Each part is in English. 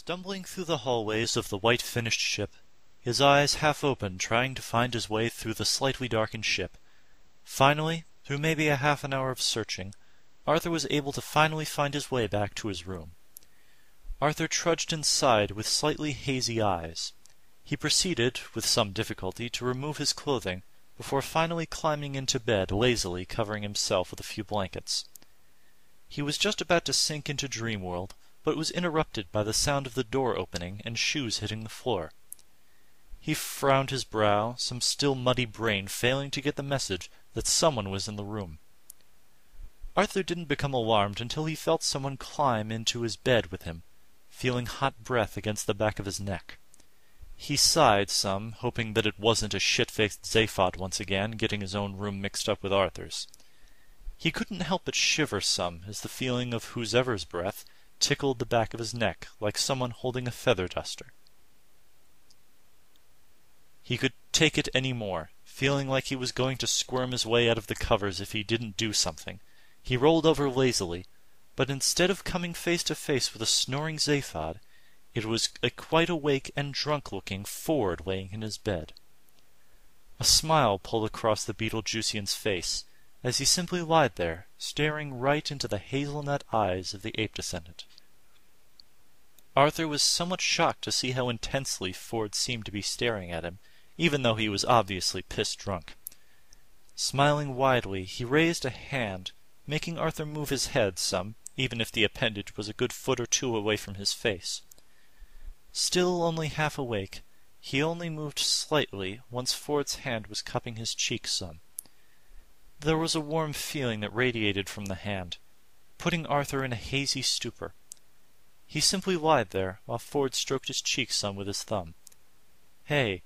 Stumbling through the hallways of the white-finished ship, his eyes half open trying to find his way through the slightly darkened ship, finally, through maybe a half an hour of searching, Arthur was able to finally find his way back to his room. Arthur trudged inside with slightly hazy eyes. He proceeded, with some difficulty, to remove his clothing, before finally climbing into bed, lazily covering himself with a few blankets. He was just about to sink into dream world, but was interrupted by the sound of the door opening and shoes hitting the floor. He frowned his brow, some still muddy brain failing to get the message that someone was in the room. Arthur didn't become alarmed until he felt someone climb into his bed with him, feeling hot breath against the back of his neck. He sighed some, hoping that it wasn't a shit-faced Zaphod once again, getting his own room mixed up with Arthur's. He couldn't help but shiver some as the feeling of whosever's breath tickled the back of his neck like someone holding a feather duster. He could take it any more, feeling like he was going to squirm his way out of the covers if he didn't do something. He rolled over lazily, but instead of coming face to face with a snoring Zaphod, it was a quite awake and drunk-looking Ford laying in his bed. A smile pulled across the Beetlejuicean's face, as he simply lied there, staring right into the hazelnut eyes of the ape-descendant. Arthur was somewhat shocked to see how intensely Ford seemed to be staring at him, even though he was obviously piss-drunk. Smiling widely, he raised a hand, making Arthur move his head some, even if the appendage was a good foot or two away from his face. Still only half awake, he only moved slightly once Ford's hand was cupping his cheek some. There was a warm feeling that radiated from the hand, putting Arthur in a hazy stupor. He simply lied there, while Ford stroked his cheek some with his thumb. "Hey,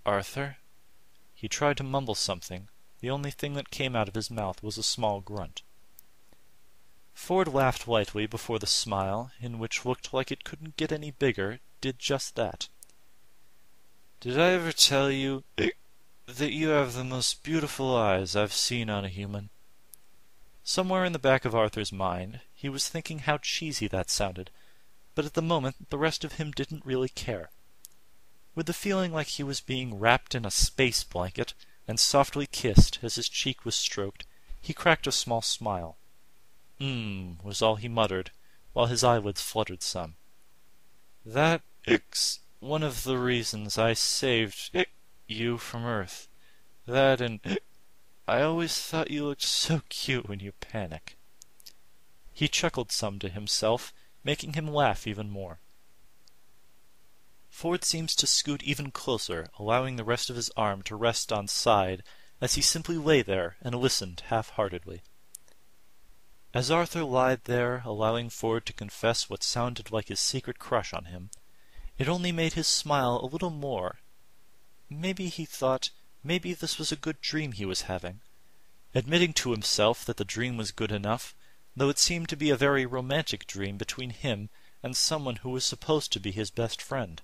Arthur." He tried to mumble something. The only thing that came out of his mouth was a small grunt. Ford laughed lightly before the smile, in which looked like it couldn't get any bigger, did just that. "Did I ever tell you that you have the most beautiful eyes I've seen on a human?" Somewhere in the back of Arthur's mind, he was thinking how cheesy that sounded, but at the moment the rest of him didn't really care. With the feeling like he was being wrapped in a space blanket and softly kissed as his cheek was stroked, he cracked a small smile. Was all he muttered, while his eyelids fluttered some. "That's one of the reasons I saved you from Earth. That and I always thought you looked so cute when you panic." He chuckled some to himself, making him laugh even more. Ford seems to scoot even closer, allowing the rest of his arm to rest on side, as he simply lay there and listened half-heartedly. As Arthur lied there, allowing Ford to confess what sounded like his secret crush on him, it only made his smile a little more. Maybe he thought, maybe this was a good dream he was having, admitting to himself that the dream was good enough, though it seemed to be a very romantic dream between him and someone who was supposed to be his best friend.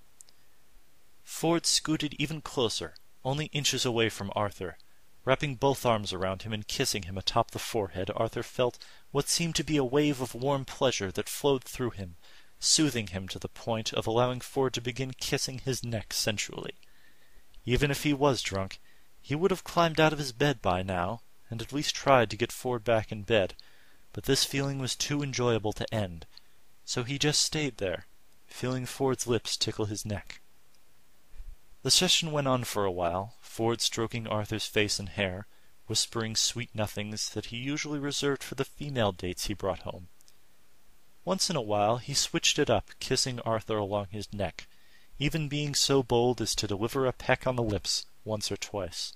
Ford scooted even closer, only inches away from Arthur. Wrapping both arms around him and kissing him atop the forehead, Arthur felt what seemed to be a wave of warm pleasure that flowed through him, soothing him to the point of allowing Ford to begin kissing his neck sensually. Even if he was drunk, he would have climbed out of his bed by now, and at least tried to get Ford back in bed, but this feeling was too enjoyable to end, so he just stayed there, feeling Ford's lips tickle his neck. The session went on for a while, Ford stroking Arthur's face and hair, whispering sweet nothings that he usually reserved for the female dates he brought home. Once in a while he switched it up, kissing Arthur along his neck, even being so bold as to deliver a peck on the lips once or twice.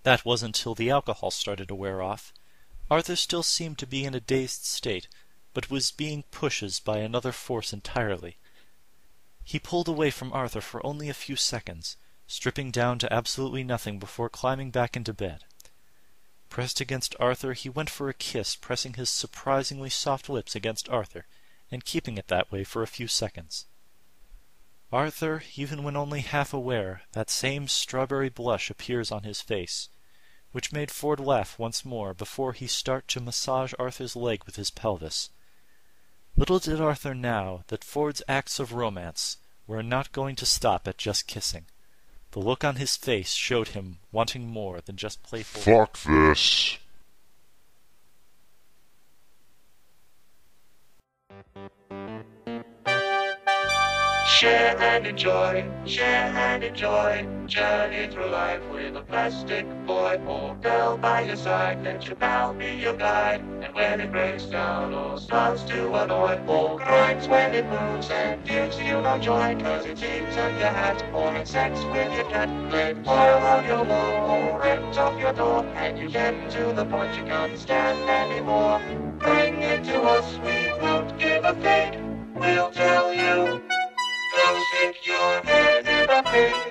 That wasn't till the alcohol started to wear off. Arthur still seemed to be in a dazed state, but was being pushed by another force entirely. He pulled away from Arthur for only a few seconds, stripping down to absolutely nothing before climbing back into bed. Pressed against Arthur, he went for a kiss, pressing his surprisingly soft lips against Arthur, and keeping it that way for a few seconds. Arthur, even when only half aware, that same strawberry blush appears on his face, which made Ford laugh once more before he started to massage Arthur's leg with his pelvis. Little did Arthur know that Ford's acts of romance were not going to stop at just kissing. The look on his face showed him wanting more than just playful... Fuck this. Share and enjoy, journey through life with a plastic boy or girl by your side. Let your pal be your guide, and when it breaks down or starts to annoy, or grinds when it moves and gives you no joy, cause it eats at your hat or has sex with your cat, let oil on your wall or rent off your door, and you get to the point you can't stand anymore. Bring it to us, we won't give a fig, we'll tell you. Go stick your head in a pig.